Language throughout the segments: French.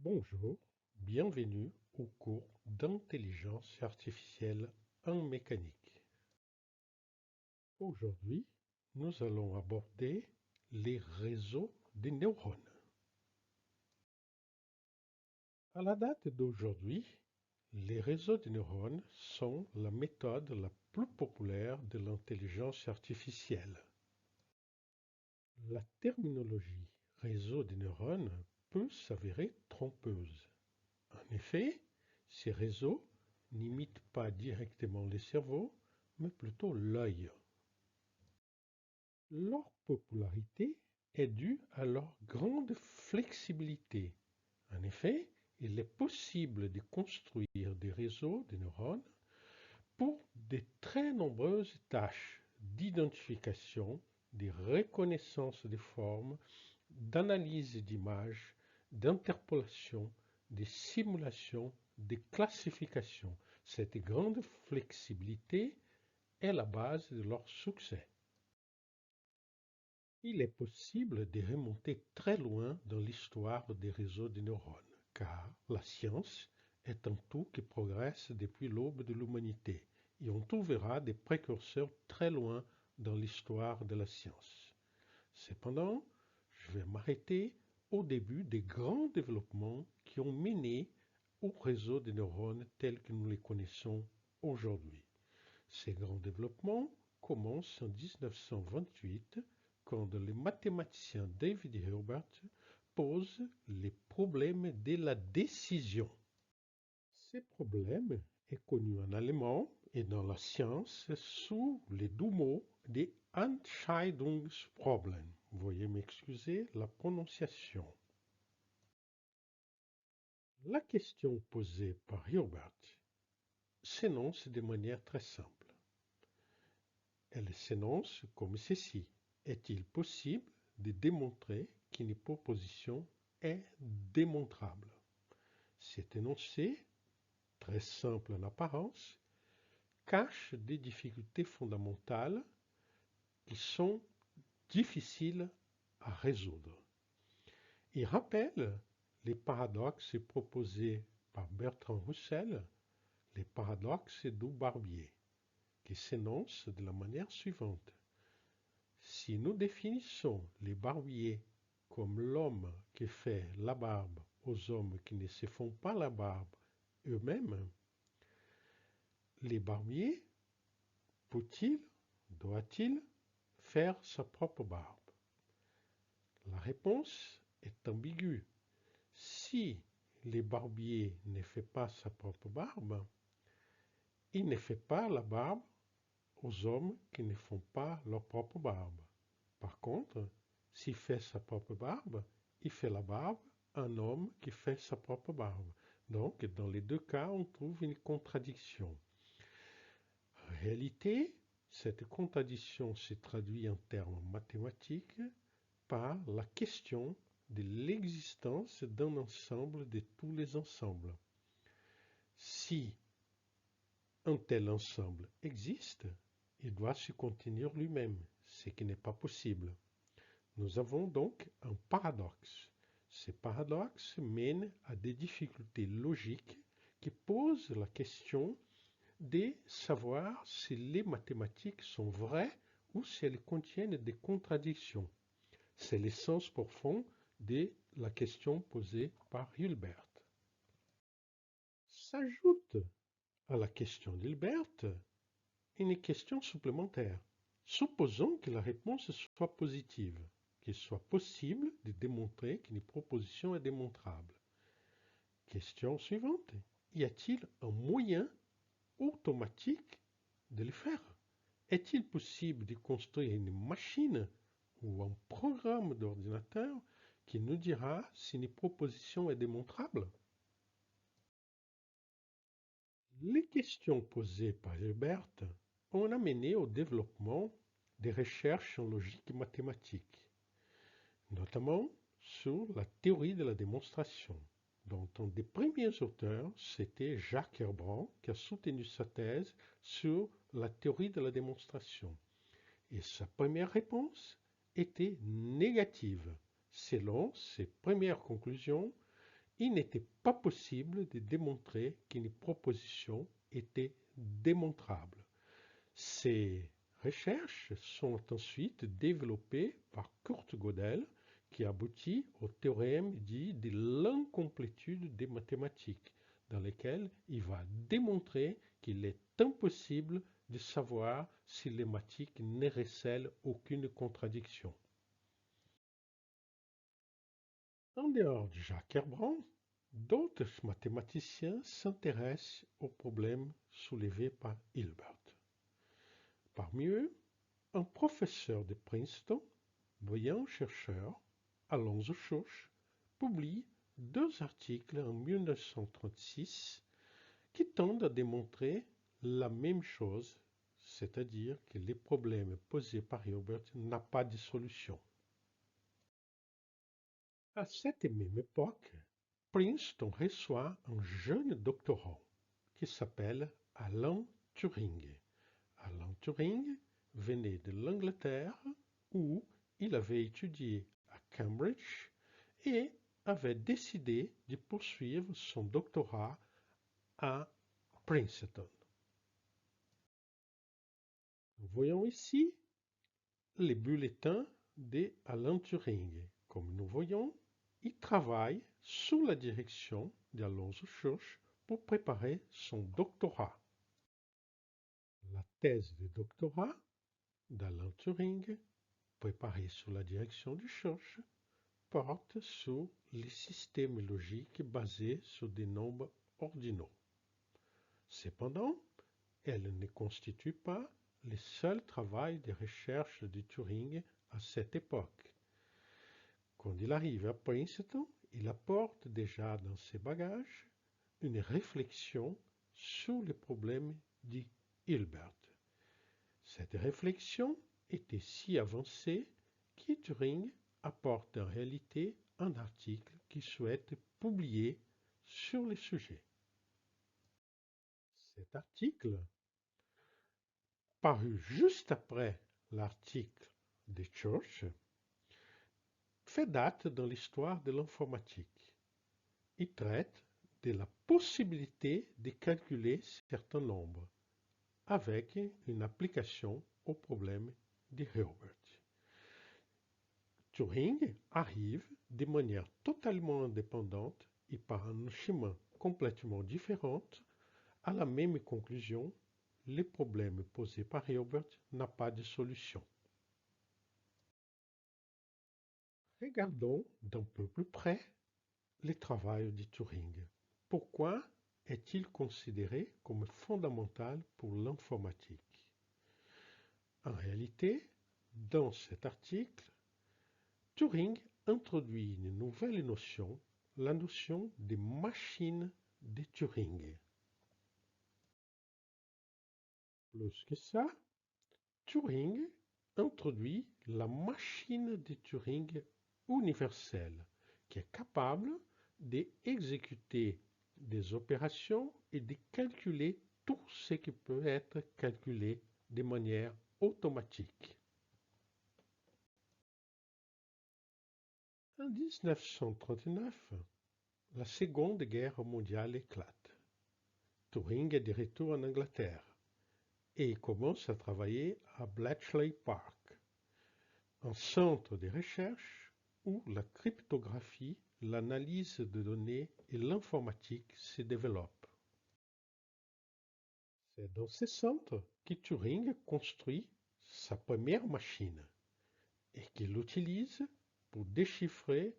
Bonjour, bienvenue au cours d'intelligence artificielle en mécanique. Aujourd'hui, nous allons aborder les réseaux des neurones. À la date d'aujourd'hui, les réseaux de neurones sont la méthode la plus populaire de l'intelligence artificielle. La terminologie réseau de neurones peut s'avérer trompeuse. En effet, ces réseaux n'imitent pas directement le cerveau, mais plutôt l'œil. Leur popularité est due à leur grande flexibilité. En effet, il est possible de construire des réseaux de neurones pour de très nombreuses tâches d'identification, de reconnaissance des formes, d'analyse d'images, d'interpolation, de simulation, de classification. Cette grande flexibilité est la base de leur succès. Il est possible de remonter très loin dans l'histoire des réseaux de neurones, car la science est un tout qui progresse depuis l'aube de l'humanité, et on trouvera des précurseurs très loin dans l'histoire de la science. Cependant, je vais m'arrêter au début des grands développements qui ont mené au réseau de neurones tels que nous les connaissons aujourd'hui. Ces grands développements commencent en 1928 quand le mathématicien David Hilbert pose les problèmes de la décision. Ces problèmes est connu en allemand et dans la science sous les doux mots des Entscheidungsproblem. Veuillez m'excuser la prononciation. La question posée par Hilbert s'énonce de manière très simple. Elle s'énonce comme ceci. Est-il possible de démontrer qu'une proposition est démontrable? Cet énoncé, très simple en apparence, cache des difficultés fondamentales qui sont difficiles à résoudre. Il rappelle les paradoxes proposés par Bertrand Russell, les paradoxes du barbier, qui s'énoncent de la manière suivante. Si nous définissons les barbiers comme l'homme qui fait la barbe aux hommes qui ne se font pas la barbe eux-mêmes, les barbiers peut-il, doit-il faire sa propre barbe? La réponse est ambiguë. Si le barbier ne fait pas sa propre barbe, il ne fait pas la barbe aux hommes qui ne font pas leur propre barbe. Par contre, s'il fait sa propre barbe, il fait la barbe à un homme qui fait sa propre barbe. Donc, dans les deux cas, on trouve une contradiction. En réalité, cette contradiction se traduit en termes mathématiques par la question de l'existence d'un ensemble de tous les ensembles. Si un tel ensemble existe, il doit se contenir lui-même, ce qui n'est pas possible. Nous avons donc un paradoxe. Ces paradoxes mènent à des difficultés logiques qui posent la question de savoir si les mathématiques sont vraies ou si elles contiennent des contradictions. C'est l'essence profond de la question posée par Hilbert. S'ajoute à la question d'Hilbert une question supplémentaire. Supposons que la réponse soit positive, qu'il soit possible de démontrer qu'une proposition est démontrable. Question suivante. Y a-t-il un moyen automatique de le faire? Est-il possible de construire une machine ou un programme d'ordinateur qui nous dira si une proposition est démontrable? Les questions posées par Hilbert ont amené au développement des recherches en logique mathématique, notamment sur la théorie de la démonstration, dont un des premiers auteurs, c'était Jacques Herbrand, qui a soutenu sa thèse sur la théorie de la démonstration. Et sa première réponse était négative. Selon ses premières conclusions, il n'était pas possible de démontrer qu'une proposition était démontrable. Ces recherches sont ensuite développées par Kurt Gödel, qui aboutit au théorème dit de l'incomplétude des mathématiques, dans lequel il va démontrer qu'il est impossible de savoir si les mathématiques ne recèlent aucune contradiction. En dehors de Jacques Herbrand, d'autres mathématiciens s'intéressent aux problèmes soulevés par Hilbert. Parmi eux, un professeur de Princeton, brillant chercheur, Alonzo Church, publie 2 articles en 1936 qui tendent à démontrer la même chose, c'est-à-dire que les problèmes posés par Hilbert n'ont pas de solution. À cette même époque, Princeton reçoit un jeune doctorant qui s'appelle Alan Turing. Alan Turing venait de l'Angleterre où il avait étudié à Cambridge et avait décidé de poursuivre son doctorat à Princeton. Nous voyons ici les bulletins d'Alan Turing. Comme nous voyons, il travaille sous la direction d'Alonzo Church pour préparer son doctorat. La thèse de doctorat d'Alan Turing, préparée sous la direction de Church, porte sur les systèmes logiques basés sur des nombres ordinaux. Cependant, elle ne constitue pas le seul travail de recherche de Turing à cette époque. Quand il arrive à Princeton, il apporte déjà dans ses bagages une réflexion sur les problèmes d'Hilbert. Cette réflexion était si avancée que Turing apporte en réalité un article qu'il souhaite publier sur le sujet. Cet article, paru juste après l'article de Church, fait date dans l'histoire de l'informatique. Il traite de la possibilité de calculer certains nombres avec une application au problème de Hilbert. Turing arrive de manière totalement indépendante et par un chemin complètement différent à la même conclusion: les problèmes posés par Hilbert n'ont pas de solution. Regardons d'un peu plus près le travail de Turing. Pourquoi est-il considéré comme fondamental pour l'informatique? En réalité, dans cet article, Turing introduit une nouvelle notion, la notion de machine de Turing. Plus que ça, Turing introduit la machine de Turing universelle, qui est capable d'exécuter des opérations et de calculer tout ce qui peut être calculé de manière automatique. En 1939, la Seconde Guerre mondiale éclate. Turing est de retour en Angleterre et commence à travailler à Bletchley Park, un centre de recherche où la cryptographie, l'analyse de données et l'informatique se développent. C'est dans ce centre que Turing construit sa première machine et qu'il l'utilise pour déchiffrer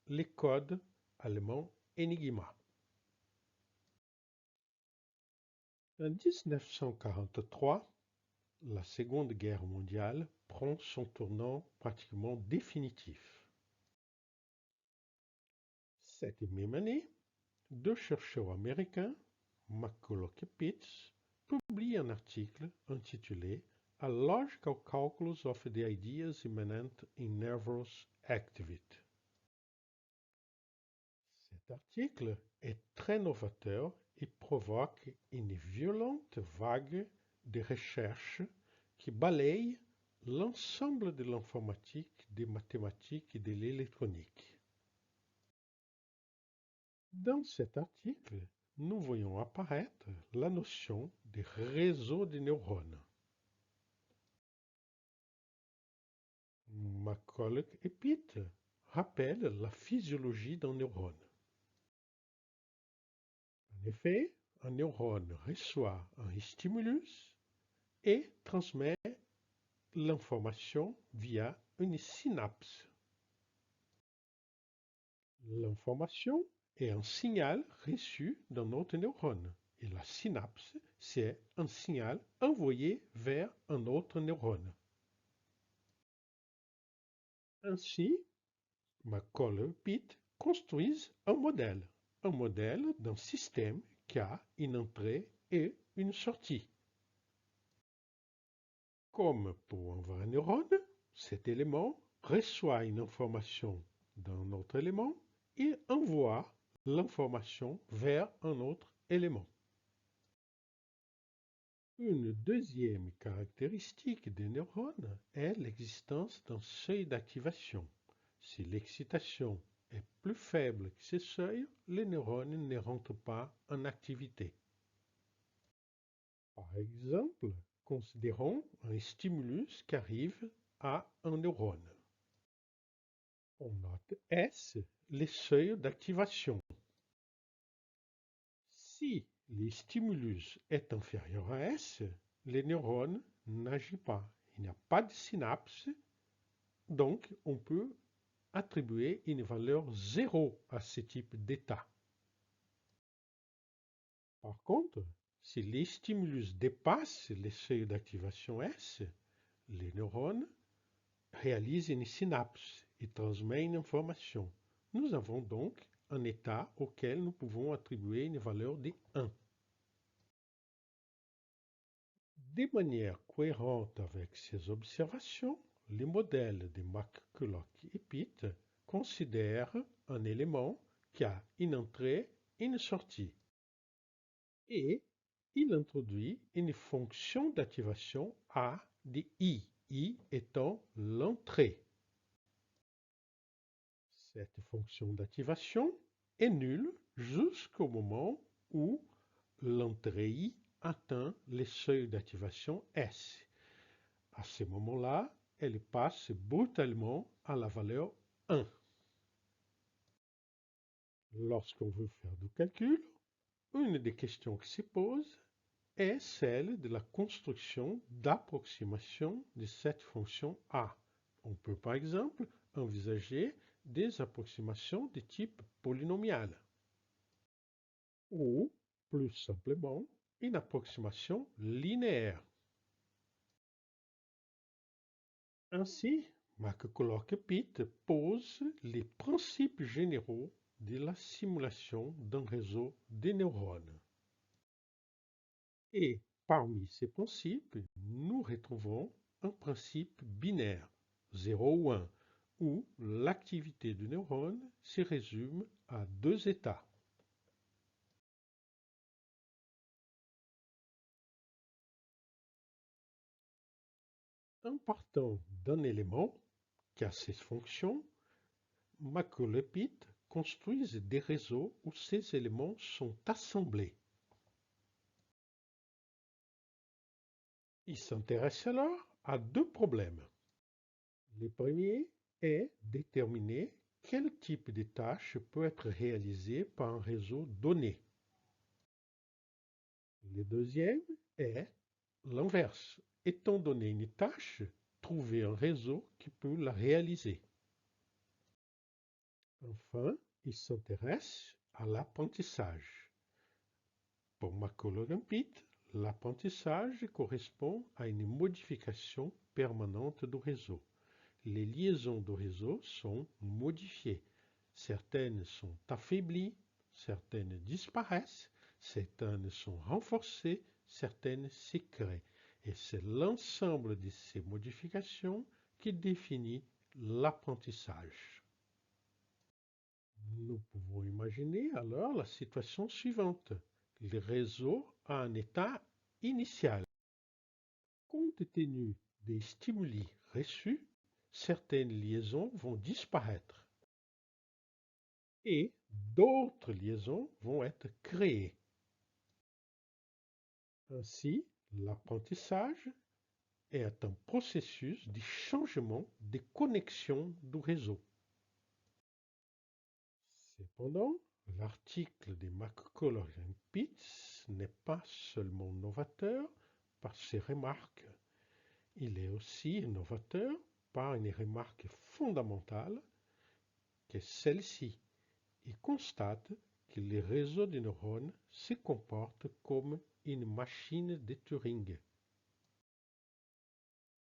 les codes allemands Enigma. En 1943, la Seconde Guerre mondiale prend son tournant pratiquement définitif. Cette même année, 2 chercheurs américains, McCulloch et Pitts, publient un article intitulé A Logical Calculus of the Ideas Immanent in Nervous Activity. Cet article est très novateur et provoque une violente vague de recherche qui balaye l'ensemble de l'informatique, des mathématiques et de l'électronique. Dans cet article, nous voyons apparaître la notion de réseau de neurones. McCulloch et Pitt rappellent la physiologie d'un neurone. En effet, un neurone reçoit un stimulus et transmet l'information via une synapse. L'information est un signal reçu d'un autre neurone et la synapse, c'est un signal envoyé vers un autre neurone. Ainsi, McCulloch et Pitt construisent un modèle d'un système qui a une entrée et une sortie. Comme pour un vrai neurone, cet élément reçoit une information d'un autre élément et envoie l'information vers un autre élément. Une deuxième caractéristique des neurones est l'existence d'un seuil d'activation. Si l'excitation est plus faible que ce seuil, les neurones ne rentrent pas en activité. Par exemple, considérons un stimulus qui arrive à un neurone. On note S, les seuils d'activation. Si le stimulus est inférieur à S, les neurones n'agissent pas. Il n'y a pas de synapse, donc on peut attribuer une valeur 0 à ce type d'état. Par contre, si les stimulus dépassent les seuils d'activation S, les neurones réalisent une synapse et transmettent une information. Nous avons donc un état auquel nous pouvons attribuer une valeur de 1. De manière cohérente avec ces observations, les modèles de McCulloch et Pitt considèrent un élément qui a une entrée et une sortie. Et il introduit une fonction d'activation A de I étant l'entrée. Cette fonction d'activation est nulle jusqu'au moment où l'entrée I atteint les seuils d'activation S. À ce moment-là, elle passe brutalement à la valeur 1. Lorsqu'on veut faire du calcul, une des questions qui se pose est celle de la construction d'approximation de cette fonction A. On peut par exemple envisager des approximations de type polynomial ou, plus simplement, une approximation linéaire. Ainsi, McCulloch et Pitt posent les principes généraux de la simulation d'un réseau de neurones. Et parmi ces principes, nous retrouvons un principe binaire, 0 ou 1, où l'activité du neurone se résume à deux états. En partant d'un élément qui a ses fonctions, McCulloch et Pitt construisent des réseaux où ces éléments sont assemblés. Ils s'intéressent alors à deux problèmes. Le premier est déterminer quel type de tâche peut être réalisée par un réseau donné. Le deuxième est l'inverse. Étant donné une tâche, trouver un réseau qui peut la réaliser. Enfin, il s'intéresse à l'apprentissage. Pour McCulloch et Pitt, l'apprentissage correspond à une modification permanente du réseau. Les liaisons de réseau sont modifiées. Certaines sont affaiblies, certaines disparaissent, certaines sont renforcées, certaines se créent. Et c'est l'ensemble de ces modifications qui définit l'apprentissage. Nous pouvons imaginer alors la situation suivante. Le réseau a un état initial. Compte tenu des stimuli reçus, certaines liaisons vont disparaître. et d'autres liaisons vont être créées. Ainsi, l'apprentissage est un processus de changement des connexions du réseau. Cependant, l'article de McCulloch et Pitts n'est pas seulement novateur par ses remarques, il est aussi novateur par une remarque fondamentale que celle-ci. Il constate que les réseaux de neurones se comportent comme une machine de Turing,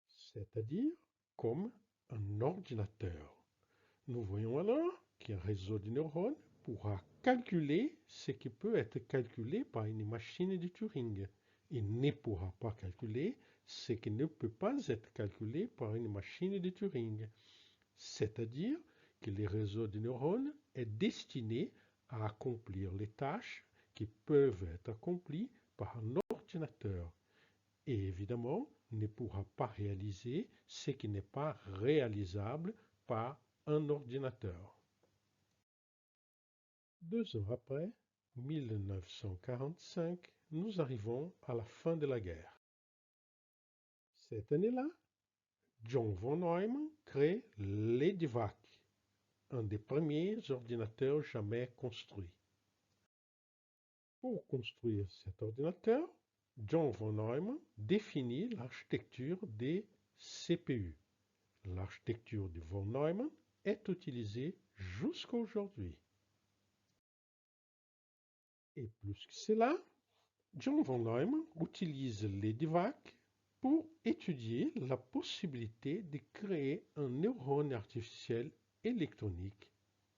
c'est-à-dire comme un ordinateur. Nous voyons alors qu'un réseau de neurones pourra calculer ce qui peut être calculé par une machine de Turing. Il ne pourra pas calculer ce qui ne peut pas être calculé par une machine de Turing. C'est-à-dire que le réseau de neurones est destiné à accomplir les tâches qui peuvent être accomplies par un ordinateur et évidemment ne pourra pas réaliser ce qui n'est pas réalisable par un ordinateur. 2 ans après, 1945, nous arrivons à la fin de la guerre. Cette année-là, John von Neumann crée l'EDIVAC, un des premiers ordinateurs jamais construits. Pour construire cet ordinateur, John von Neumann définit l'architecture des CPU. L'architecture de von Neumann est utilisée jusqu'à aujourd'hui. Et plus que cela, John von Neumann utilise l'EDIVAC pour étudier la possibilité de créer un neurone artificiel électronique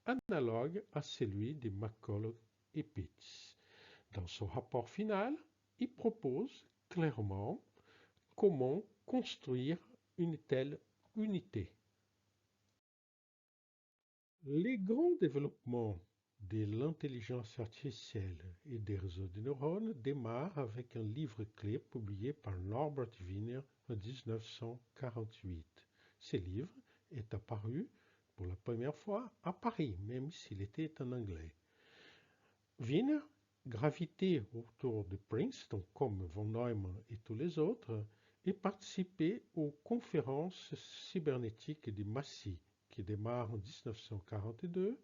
analogue à celui de McCulloch et Pitts. Dans son rapport final, il propose clairement comment construire une telle unité. Les grands développements de l'intelligence artificielle et des réseaux de neurones démarrent avec un livre-clé publié par Norbert Wiener en 1948. Ce livre est apparu pour la première fois à Paris, même s'il était en anglais. Wiener gravitait autour de Princeton comme von Neumann et tous les autres et participait aux conférences cybernétiques de Massy qui démarrent en 1942,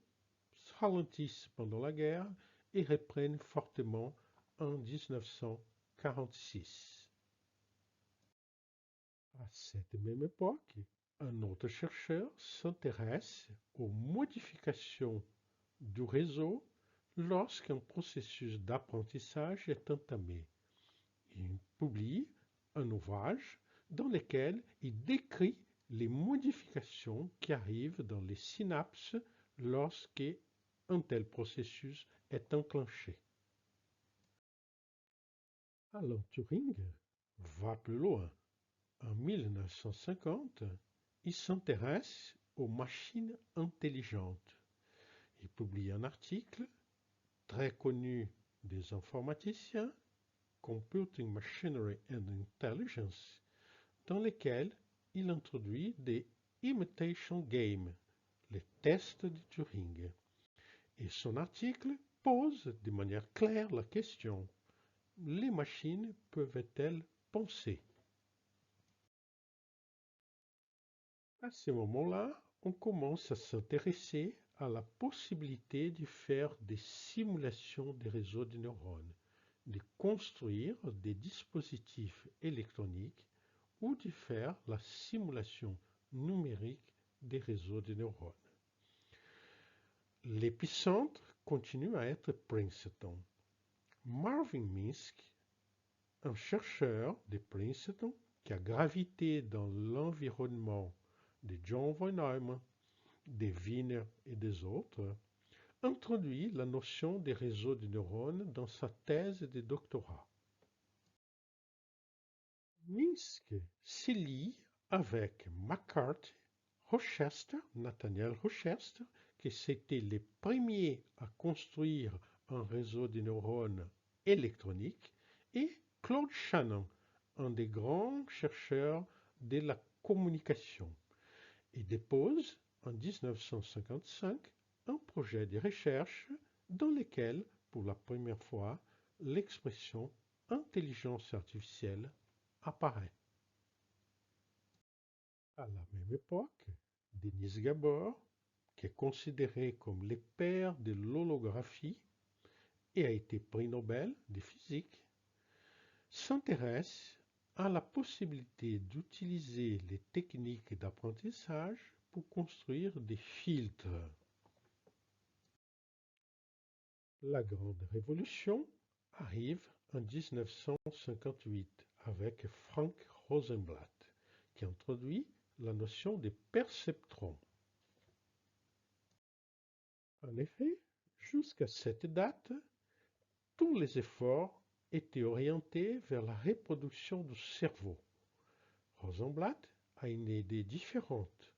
ralentissent pendant la guerre et reprennent fortement en 1946. À cette même époque, un autre chercheur s'intéresse aux modifications du réseau lorsqu'un processus d'apprentissage est entamé. Il publie un ouvrage dans lequel il décrit les modifications qui arrivent dans les synapses lorsqu'un tel processus est enclenché. Alan Turing va plus loin. En 1950, il s'intéresse aux machines intelligentes. Il publie un article très connu des informaticiens, Computing Machinery and Intelligence, dans lequel il introduit des imitation games, les tests de Turing. Et son article pose de manière claire la question: les machines peuvent-elles penser? À ce moment-là, on commence à s'intéresser à la possibilité de faire des simulations des réseaux de neurones, de construire des dispositifs électroniques ou de faire la simulation numérique des réseaux de neurones. L'épicentre continue à être Princeton. Marvin Minsky, un chercheur de Princeton qui a gravité dans l'environnement de John von Neumann, de Wiener et des autres, introduit la notion des réseaux de neurones dans sa thèse de doctorat. Minsky s'y lie avec McCarthy, Rochester, Nathaniel Rochester, qui c'était les premiers à construire un réseau de neurones électroniques, et Claude Shannon, un des grands chercheurs de la communication. Il dépose en 1955 un projet de recherche dans lequel, pour la première fois, l'expression intelligence artificielle apparaît. À la même époque, Denis Gabor, qui est considéré comme le père de l'holographie et a été prix Nobel de physique, s'intéresse à la possibilité d'utiliser les techniques d'apprentissage pour construire des filtres. La Grande Révolution arrive en 1958 avec Frank Rosenblatt, qui introduit la notion de perceptron. En effet, jusqu'à cette date, tous les efforts étaient orientés vers la reproduction du cerveau. Rosenblatt a une idée différente.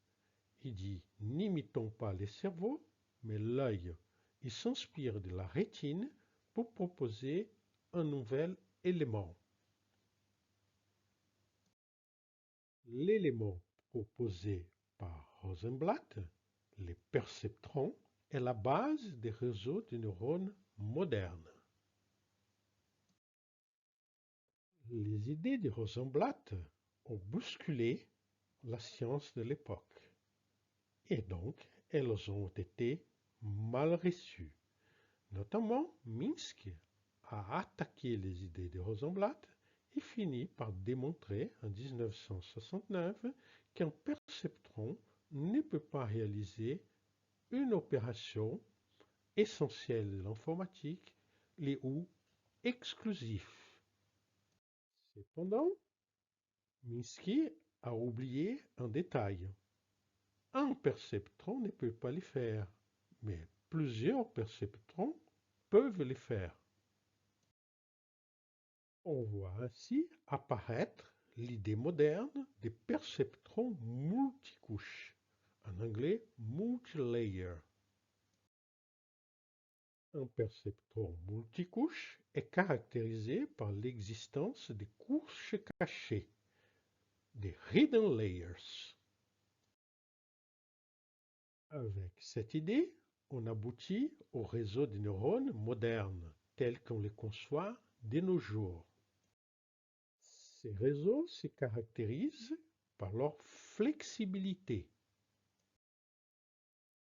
Il dit: n'imitons pas les cerveaux, mais l'œil. Il s'inspire de la rétine pour proposer un nouvel élément. L'élément proposé par Rosenblatt, les perceptrons, est la base des réseaux de neurones modernes. Les idées de Rosenblatt ont bousculé la science de l'époque, et donc elles ont été mal reçues. Notamment, Minsky a attaqué les idées de Rosenblatt et finit par démontrer en 1969 qu'un perceptron ne peut pas réaliser une opération essentielle de l'informatique ou exclusif. Cependant, Minsky a oublié un détail. Un perceptron ne peut pas le faire, mais plusieurs perceptrons peuvent le faire. On voit ainsi apparaître l'idée moderne des perceptrons multicouches, en anglais multilayer. Un perceptron multicouche est caractérisé par l'existence de couches cachées, des hidden layers. Avec cette idée, on aboutit au réseau de neurones modernes, tels qu'on les conçoit de nos jours. Ces réseaux se caractérisent par leur flexibilité.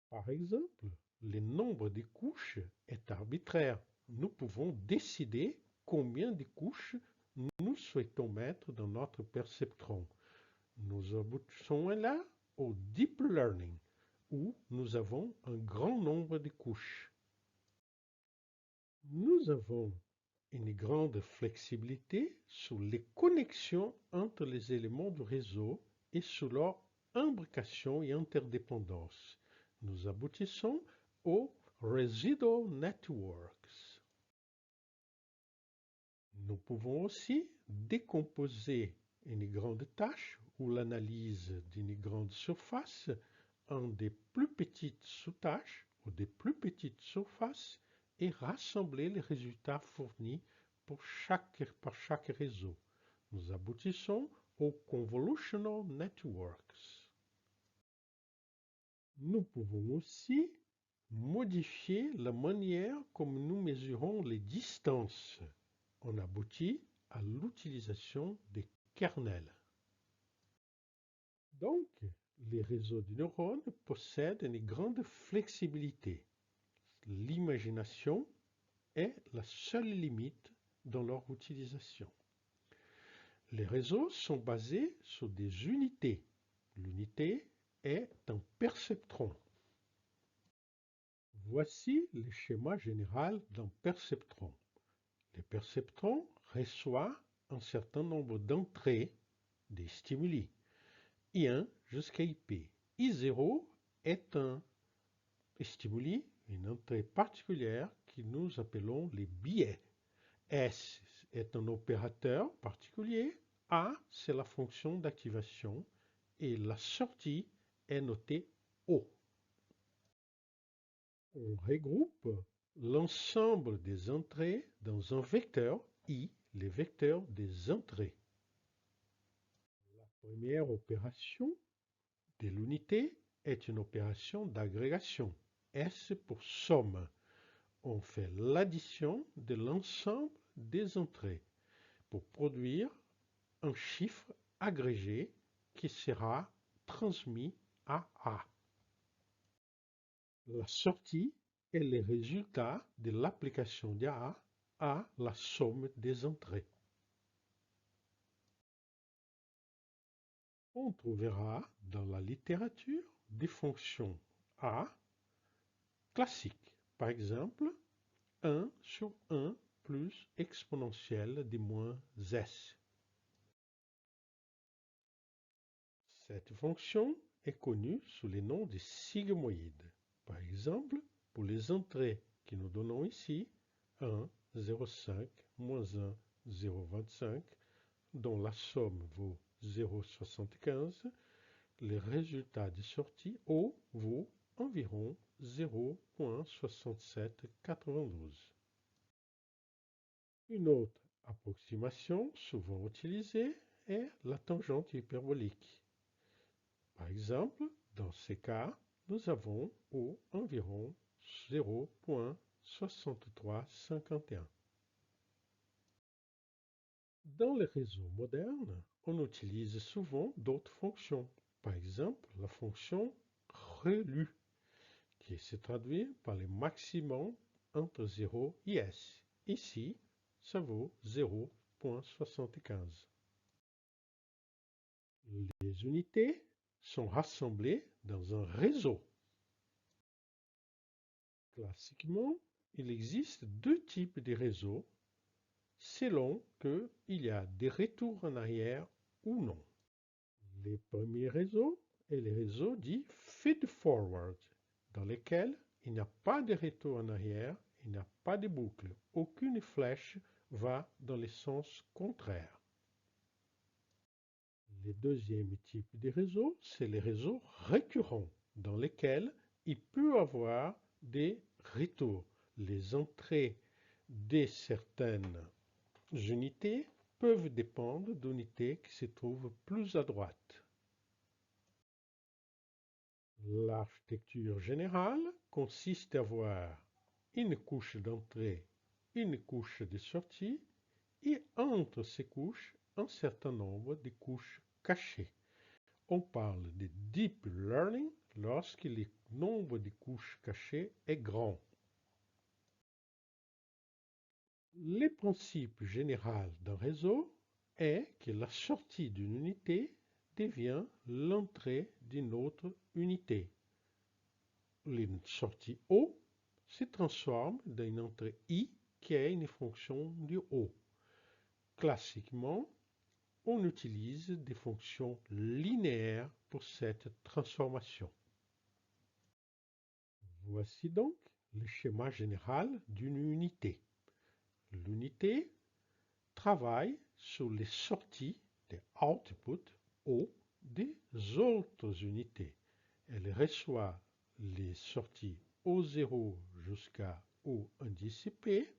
Par exemple, le nombre de couches est arbitraire. Nous pouvons décider combien de couches nous souhaitons mettre dans notre perceptron. Nous aboutissons là au deep learning, où nous avons un grand nombre de couches. Nous avons une grande flexibilité sur les connexions entre les éléments du réseau et sur leur imbrication et interdépendance. Nous aboutissons aux residual networks. Nous pouvons aussi décomposer une grande tâche ou l'analyse d'une grande surface en des plus petites sous-tâches ou des plus petites surfaces et rassembler les résultats fournis par chaque réseau. Nous aboutissons aux convolutional networks. Nous pouvons aussi modifier la manière comme nous mesurons les distances. On aboutit à l'utilisation des kernels. Donc, les réseaux de neurones possèdent une grande flexibilité. L'imagination est la seule limite dans leur utilisation. Les réseaux sont basés sur des unités. L'unité est un perceptron. Voici le schéma général d'un perceptron. Le perceptron reçoit un certain nombre d'entrées des stimuli, I1 jusqu'à IP. I0 est un stimuli, une entrée particulière que nous appelons les biais. S est un opérateur particulier, A c'est la fonction d'activation et la sortie est notée O. On regroupe l'ensemble des entrées dans un vecteur I, les vecteurs des entrées. La première opération de l'unité est une opération d'agrégation. S pour somme. On fait l'addition de l'ensemble des entrées pour produire un chiffre agrégé qui sera transmis à A. La sortie est le résultat de l'application de A à la somme des entrées. On trouvera dans la littérature des fonctions A classiques. Par exemple, 1 sur 1 plus exponentielle de moins s. Cette fonction est connue sous le nom de sigmoïde. Par exemple, pour les entrées que nous donnons ici, 1, 0,5, moins 1, 0,25, dont la somme vaut 0,75, le résultat de sortie O vaut environ 0,6792. Une autre approximation souvent utilisée est la tangente hyperbolique. Par exemple, dans ces cas, nous avons O environ 0,6351. Dans les réseaux modernes, on utilise souvent d'autres fonctions. Par exemple, la fonction ReLU, qui se traduit par le maximum entre 0 et S. Ici, ça vaut 0,75. Les unités sont rassemblées dans un réseau. Classiquement, il existe deux types de réseaux selon qu'il y a des retours en arrière ou non. Les premiers réseaux est les réseaux dits feed-forward, dans lesquels il n'y a pas de retour en arrière, il n'y a pas de boucle. Aucune flèche va dans le sens contraire. Le deuxième type de réseau, c'est les réseaux récurrents, dans lesquels il peut y avoir des retours. Les entrées de certaines unités peuvent dépendre d'unités qui se trouvent plus à droite. L'architecture générale consiste à avoir une couche d'entrée, une couche de sortie, et entre ces couches, un certain nombre de couches cachées. On parle de deep learning lorsque le nombre de couches cachées est grand. Le principe général d'un réseau est que la sortie d'une unité devient l'entrée d'une autre unité. Une sortie O se transforme dans une entrée I qui est une fonction du O. Classiquement, on utilise des fonctions linéaires pour cette transformation. Voici donc le schéma général d'une unité. L'unité travaille sur les sorties des outputs O des autres unités. Elle reçoit les sorties O0 jusqu'à O indice P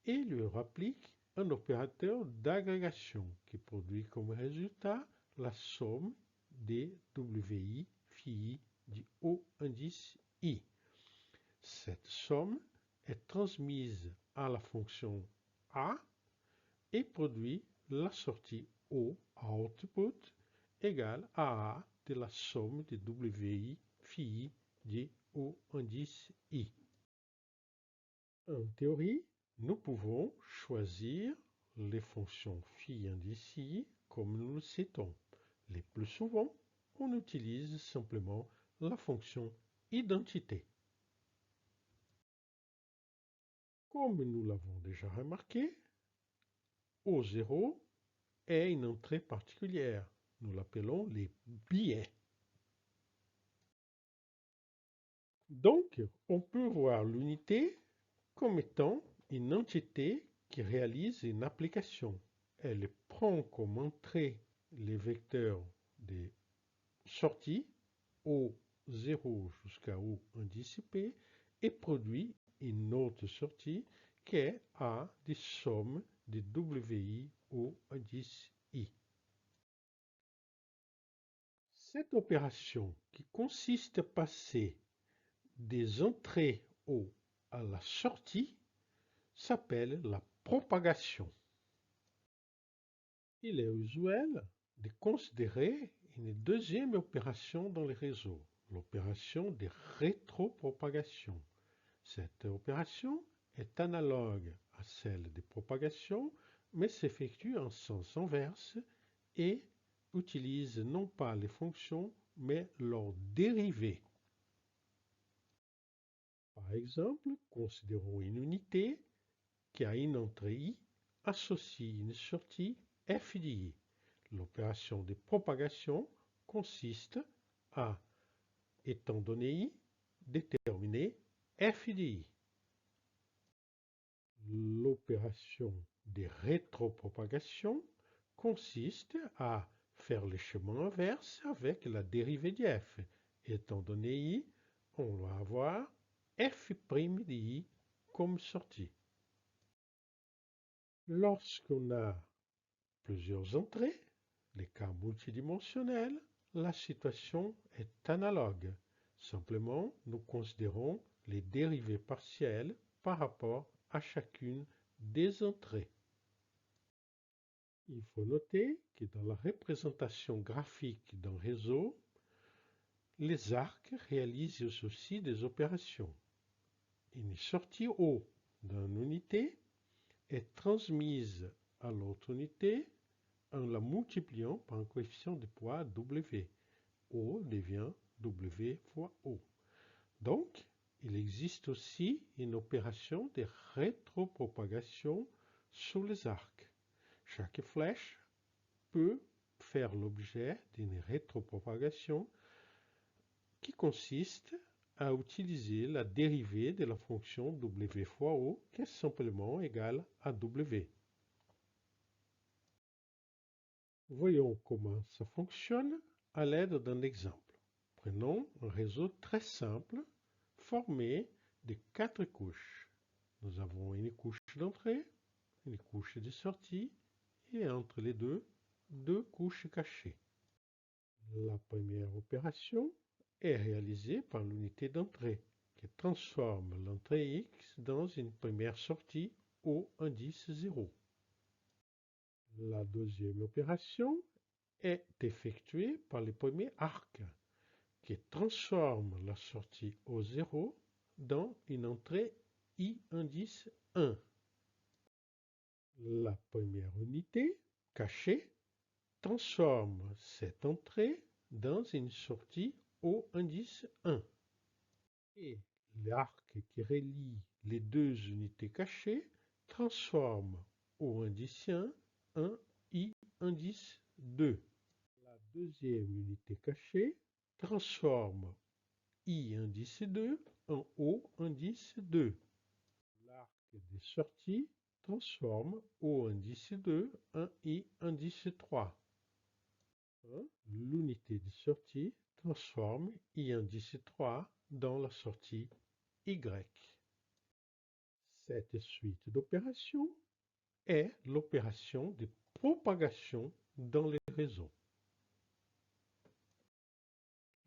et lui applique un opérateur d'agrégation qui produit comme résultat la somme des WI phi du O indice I. Cette somme est transmise à la fonction A et produit la sortie O output égale à A de la somme des WI phi du O indice I. En théorie, nous pouvons choisir les fonctions phi indice I comme nous le souhaitons. Le plus souvent, on utilise simplement la fonction identité. Comme nous l'avons déjà remarqué, O0 est une entrée particulière. Nous l'appelons les billets. Donc, on peut voir l'unité comme étant une entité qui réalise une application. Elle prend comme entrée les vecteurs des sorties O0 jusqu'à O indice P et produit une autre sortie qui est A des sommes des WI O indice I. Cette opération qui consiste à passer des entrées O à la sortie s'appelle la propagation. Il est usuel de considérer une deuxième opération dans les réseaux, l'opération de rétropropagation. Cette opération est analogue à celle de propagation, mais s'effectue en sens inverse et utilise non pas les fonctions, mais leurs dérivées. Par exemple, considérons une unité qui a une entrée I associe une sortie f de I. L'opération de propagation consiste à, étant donné I, déterminer f de I. L'opération de rétropropagation consiste à faire le chemin inverse avec la dérivée de f. Étant donné I, on va avoir f' de I comme sortie. Lorsqu'on a plusieurs entrées, les cas multidimensionnels, la situation est analogue. Simplement, nous considérons les dérivées partielles par rapport à chacune des entrées. Il faut noter que dans la représentation graphique d'un réseau, les arcs réalisent aussi des opérations. Une sortie O d'une unité est transmise à l'autre unité en la multipliant par un coefficient de poids W. O devient W fois O. Donc, il existe aussi une opération de rétropropagation sur les arcs. Chaque flèche peut faire l'objet d'une rétropropagation qui consiste à utiliser la dérivée de la fonction W fois O qui est simplement égale à W. Voyons comment ça fonctionne à l'aide d'un exemple. Prenons un réseau très simple formé de 4 couches. Nous avons une couche d'entrée, une couche de sortie et entre les deux couches cachées. La première opération est réalisée par l'unité d'entrée qui transforme l'entrée X dans une première sortie au indice 0. La deuxième opération est effectuée par le premier arc qui transforme la sortie O0 dans une entrée I indice 1. La première unité, cachée, transforme cette entrée dans une sortie O indice 1. Et l'arc qui relie les deux unités cachées transforme O indice 1 I indice 2. La deuxième unité cachée transforme I indice 2 en O indice 2. L'arc des sorties transforme O indice 2 en I indice 3. L'unité de sortie transforme I indice 3 dans la sortie Y. Cette suite d'opérations est l'opération de propagation dans les réseaux.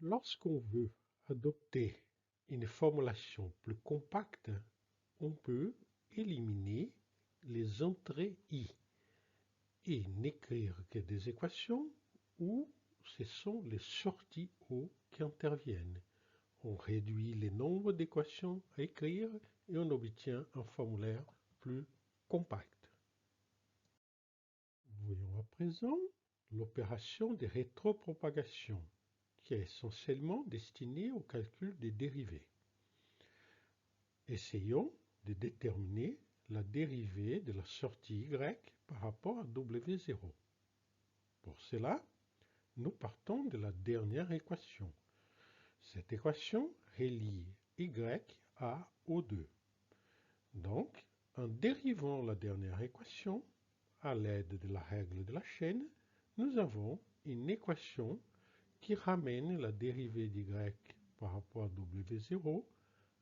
Lorsqu'on veut adopter une formulation plus compacte, on peut éliminer les entrées I et n'écrire que des équations où ce sont les sorties O qui interviennent. On réduit le nombre d'équations à écrire et on obtient un formulaire plus compact. Voyons à présent l'opération de rétropropagation qui est essentiellement destinée au calcul des dérivées. Essayons de déterminer la dérivée de la sortie Y par rapport à W0. Pour cela, nous partons de la dernière équation. Cette équation relie Y à O2. Donc, en dérivant la dernière équation, à l'aide de la règle de la chaîne, nous avons une équation qui ramène la dérivée d'y par rapport à W0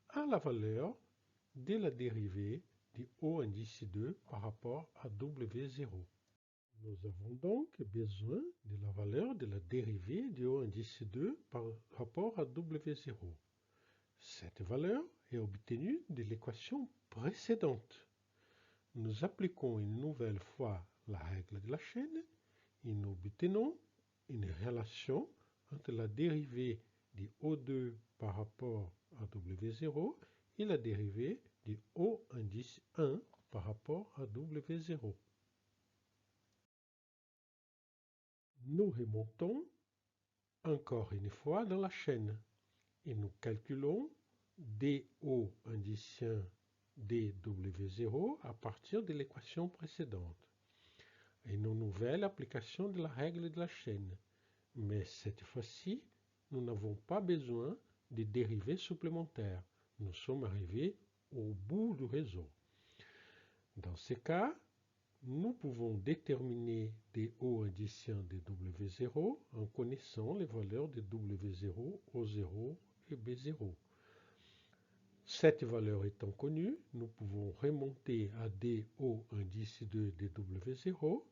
à la valeur de la dérivée de O indice 2 par rapport à W0. Nous avons donc besoin de la valeur de la dérivée de O indice 2 par rapport à W0. Cette valeur est obtenue de l'équation précédente. Nous appliquons une nouvelle fois la règle de la chaîne et nous obtenons une relation entre la dérivée du O2 par rapport à W0 et la dérivée du O indice 1 par rapport à W0. Nous remontons encore une fois dans la chaîne et nous calculons DO indicien dW0 à partir de l'équation précédente. Une nouvelle application de la règle de la chaîne. Mais cette fois-ci, nous n'avons pas besoin de dérivées supplémentaires. Nous sommes arrivés au bout du réseau. Dans ce cas, nous pouvons déterminer DO indicien de W0 en connaissant les valeurs de W0, O0 et B0. Cette valeur étant connue, nous pouvons remonter à DO indice 2 de W0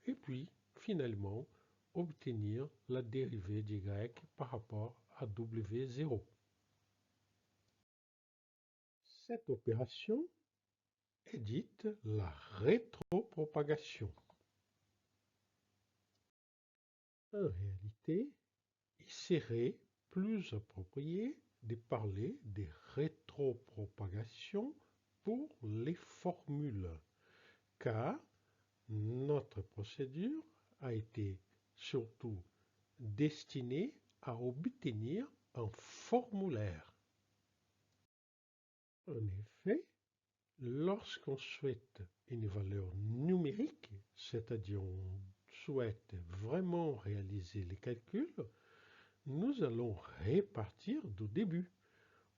et puis finalement obtenir la dérivée d'y par rapport à W0. Cette opération est dite la rétropropagation. En réalité, il serait plus approprié de parler de rétropropagation pour les formules, car notre procédure a été surtout destinée à obtenir un formulaire. En effet, lorsqu'on souhaite une valeur numérique, c'est-à-dire on souhaite vraiment réaliser les calculs, nous allons répartir du début.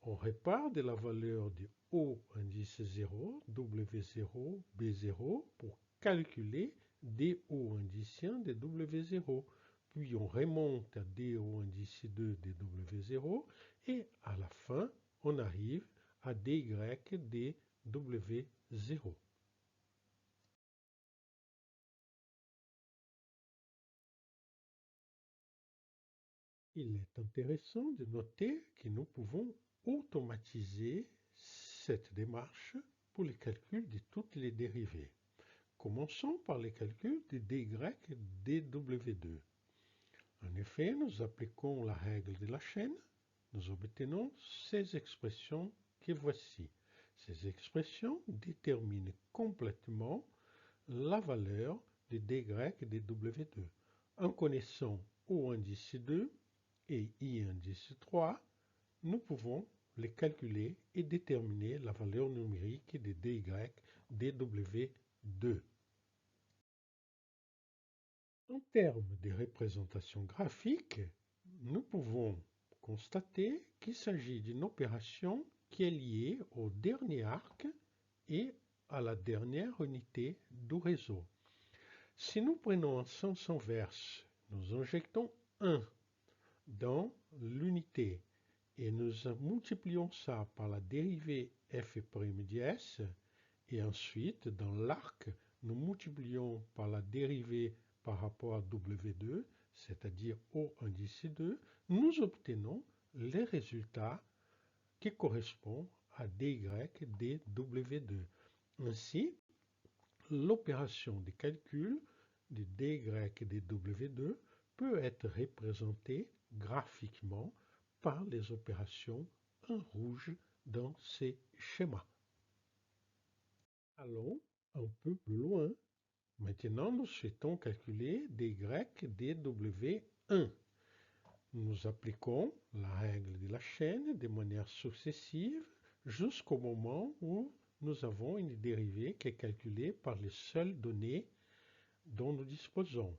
On répare de la valeur du O indice 0, W0, B0 pour calculer DO indicien de W0. Puis on remonte à DO indice 2 de W0 et à la fin, on arrive à DY de W0. Il est intéressant de noter que nous pouvons automatiser cette démarche pour les calculs de toutes les dérivées. Commençons par les calculs de dy dw2. En effet, nous appliquons la règle de la chaîne, nous obtenons ces expressions que voici. Ces expressions déterminent complètement la valeur de dy dw2. En connaissant O indice 2 et I indice 3, nous pouvons les calculer et déterminer la valeur numérique de dy dw2. En termes de représentation graphique, nous pouvons constater qu'il s'agit d'une opération qui est liée au dernier arc et à la dernière unité du réseau. Si nous prenons un sens inverse, nous injectons 1 dans l'unité et nous multiplions ça par la dérivée f' s et ensuite dans l'arc, nous multiplions par la dérivée par rapport à W2, c'est-à-dire O indice 2, nous obtenons les résultats qui correspondent à dy dw2. Ainsi, l'opération de calcul de dy dw2 peut être représentée graphiquement par les opérations en rouge dans ces schémas. Allons un peu plus loin. Maintenant, nous souhaitons calculer dy dw1. Nous appliquons la règle de la chaîne de manière successive jusqu'au moment où nous avons une dérivée qui est calculée par les seules données dont nous disposons.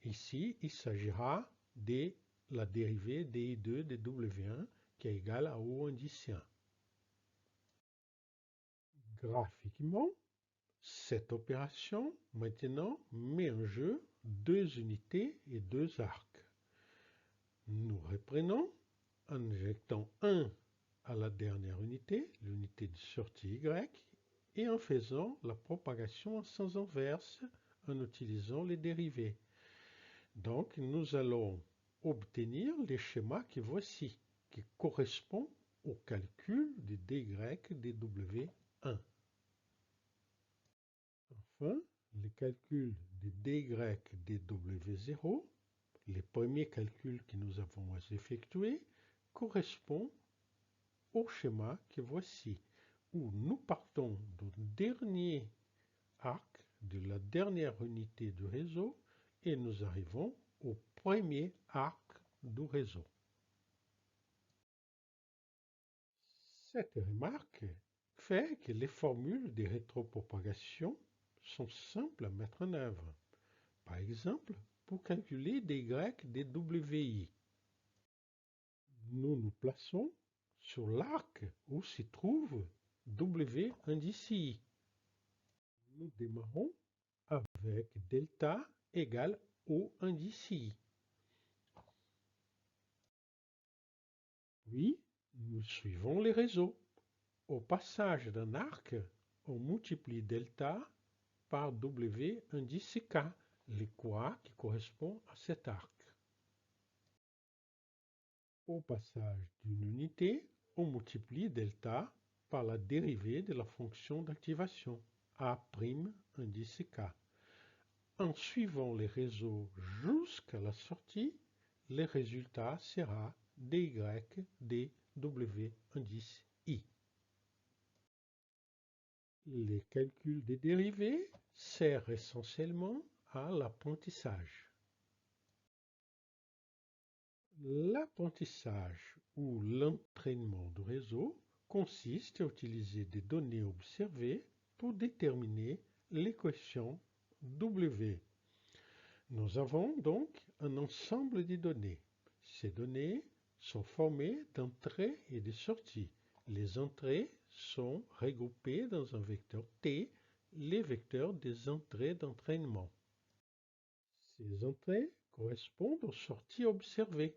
Ici, il s'agira de la dérivée di2 de w1 qui est égale à O indice 1. Graphiquement, cette opération maintenant met en jeu deux unités et deux arcs. Nous reprenons en injectant 1 à la dernière unité, l'unité de sortie Y, et en faisant la propagation en sens inverse en utilisant les dérivées. Donc nous allons obtenir les schémas que voici, qui correspondent au calcul de dy de w1. Enfin, le calcul de dy de w0, les premiers calculs que nous avons effectués, correspond au schéma que voici, où nous partons du dernier arc de la dernière unité du réseau et nous arrivons au premier arc du réseau. Cette remarque fait que les formules de rétropropagation sont simples à mettre en œuvre. Par exemple, pour calculer dy de wi, nous nous plaçons sur l'arc où se trouve w indice i. Nous démarrons avec delta égale O indice i. Puis, nous suivons les réseaux. Au passage d'un arc, on multiplie delta par W indice K, l'équation qui correspond à cet arc. Au passage d'une unité, on multiplie delta par la dérivée de la fonction d'activation, A' indice K. En suivant les réseaux jusqu'à la sortie, le résultat sera dy dw indice i. Les calculs des dérivées servent essentiellement à l'apprentissage. L'apprentissage ou l'entraînement du réseau consiste à utiliser des données observées pour déterminer l'équation W. Nous avons donc un ensemble de données. Ces données sont formées d'entrées et de sorties. Les entrées sont regroupées dans un vecteur T, les vecteurs des entrées d'entraînement. Ces entrées correspondent aux sorties observées,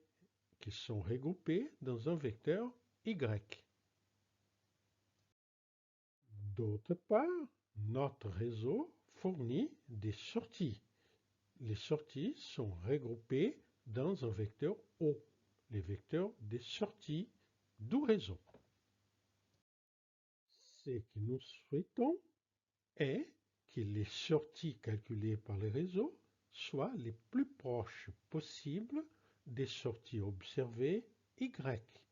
qui sont regroupées dans un vecteur Y. D'autre part, notre réseau fournit des sorties. Les sorties sont regroupées dans un vecteur O, les vecteurs des sorties du réseau. Ce que nous souhaitons est que les sorties calculées par le réseau soient les plus proches possibles des sorties observées Y.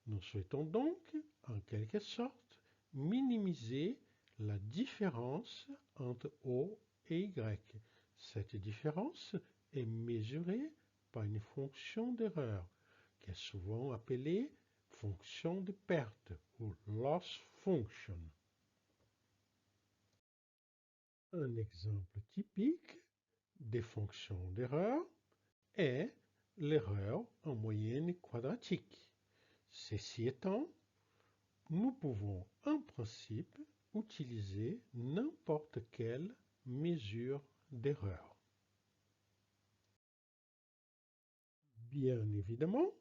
Nous souhaitons donc, en quelque sorte, minimiser la différence entre O et Y. Cette différence est mesurée par une fonction d'erreur, qui est souvent appelée fonction de perte ou loss function. Un exemple typique des fonctions d'erreur est l'erreur en moyenne quadratique. Ceci étant, nous pouvons en principe utiliser n'importe quelle mesure d'erreur. Bien évidemment,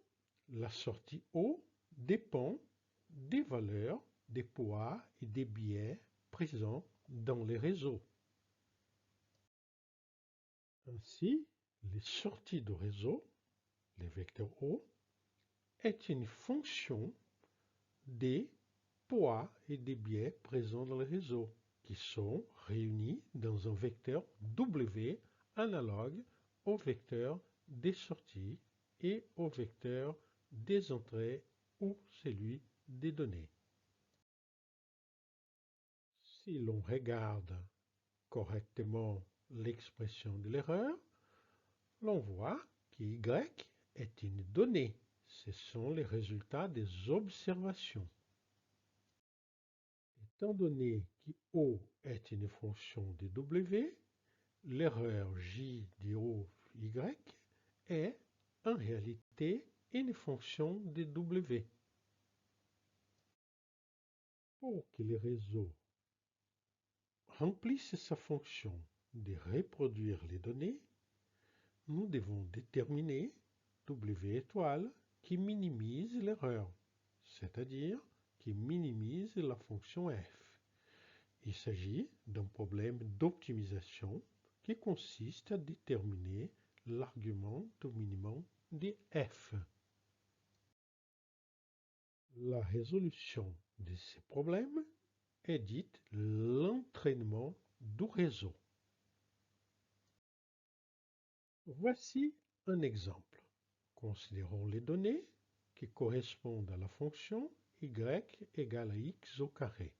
la sortie O dépend des valeurs, des poids et des biais présents dans les réseaux. Ainsi, les sorties de réseau, les vecteurs O, est une fonction des poids et des biais présents dans le réseau, qui sont réunis dans un vecteur W analogue au vecteur des sorties et au vecteur des entrées ou celui des données. Si l'on regarde correctement l'expression de l'erreur, l'on voit que Y est une donnée. Ce sont les résultats des observations. Étant donné que O est une fonction de W, l'erreur J de O Y est en réalité une fonction de W. Pour que le réseau remplisse sa fonction de reproduire les données, nous devons déterminer W étoile qui minimise l'erreur, c'est-à-dire qui minimise la fonction f. Il s'agit d'un problème d'optimisation qui consiste à déterminer l'argument du minimum de f. La résolution de ces problèmes est dite l'entraînement du réseau. Voici un exemple. Considérons les données qui correspondent à la fonction y égale à x au carré.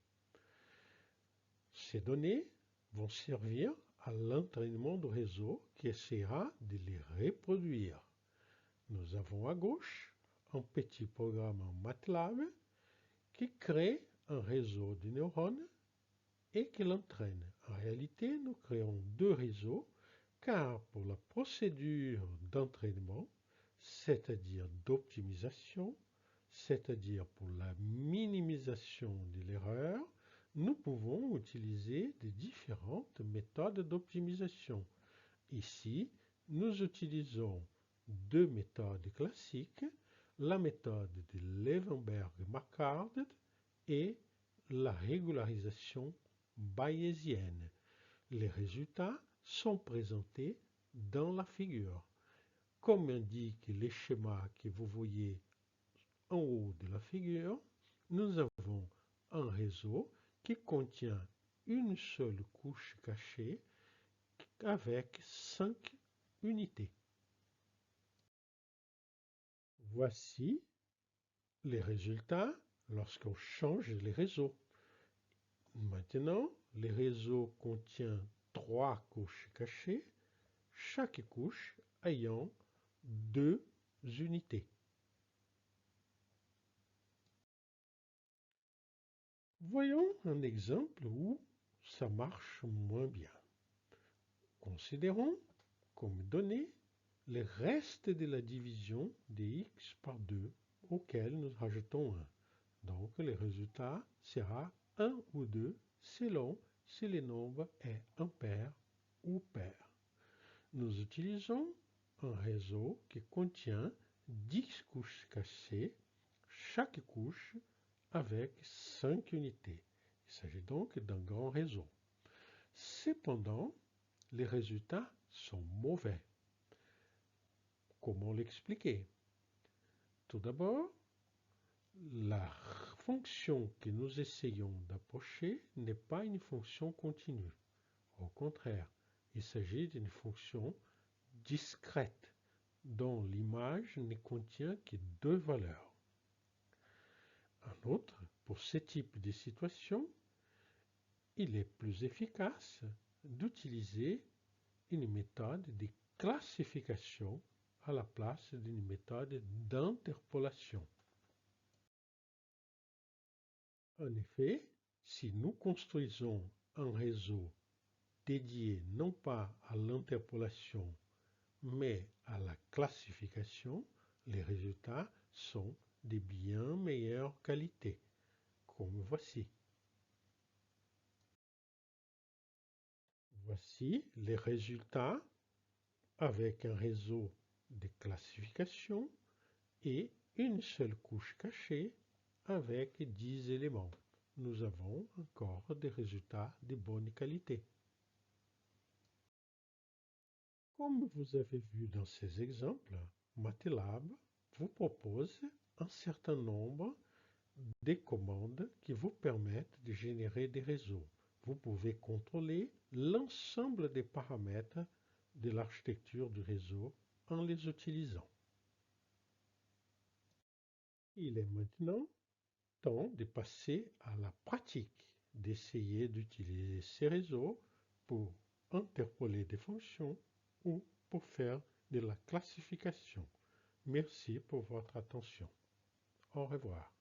Ces données vont servir à l'entraînement du réseau qui essaiera de les reproduire. Nous avons à gauche un petit programme en MATLAB qui crée un réseau de neurones et qui l'entraîne. En réalité, nous créons deux réseaux car pour la procédure d'entraînement, c'est-à-dire d'optimisation, c'est-à-dire pour la minimisation de l'erreur, nous pouvons utiliser des différentes méthodes d'optimisation. Ici, nous utilisons deux méthodes classiques, la méthode de Levenberg-Marquardt et la régularisation bayésienne. Les résultats sont présentés dans la figure. Comme indique les schémas que vous voyez en haut de la figure, nous avons un réseau qui contient une seule couche cachée avec 5 unités. Voici les résultats lorsqu'on change les réseaux. Maintenant, les réseaux contiennent 3 couches cachées, chaque couche ayant 2 unités. Voyons un exemple où ça marche moins bien. Considérons comme donnée les restes de la division de x par 2 auquel nous rajoutons 1. Donc le résultat sera 1 ou 2 selon si le nombre est impair ou pair. Nous utilisons un réseau qui contient 10 couches cachées, chaque couche avec 5 unités. Il s'agit donc d'un grand réseau. Cependant, les résultats sont mauvais. Comment l'expliquer? Tout d'abord, la fonction que nous essayons d'approcher n'est pas une fonction continue. Au contraire, il s'agit d'une fonction discrète dont l'image ne contient que 2 valeurs. En outre, pour ce type de situation, il est plus efficace d'utiliser une méthode de classification à la place d'une méthode d'interpolation. En effet, si nous construisons un réseau dédié non pas à l'interpolation mais à la classification, les résultats sont de bien meilleure qualité, comme voici. Voici les résultats avec un réseau de classification et une seule couche cachée avec 10 éléments. Nous avons encore des résultats de bonne qualité. Comme vous avez vu dans ces exemples, MATLAB vous propose un certain nombre de commandes qui vous permettent de générer des réseaux. Vous pouvez contrôler l'ensemble des paramètres de l'architecture du réseau en les utilisant. Il est maintenant temps de passer à la pratique, d'essayer d'utiliser ces réseaux pour interpoler des fonctions ou pour faire de la classification. Merci pour votre attention. Au revoir.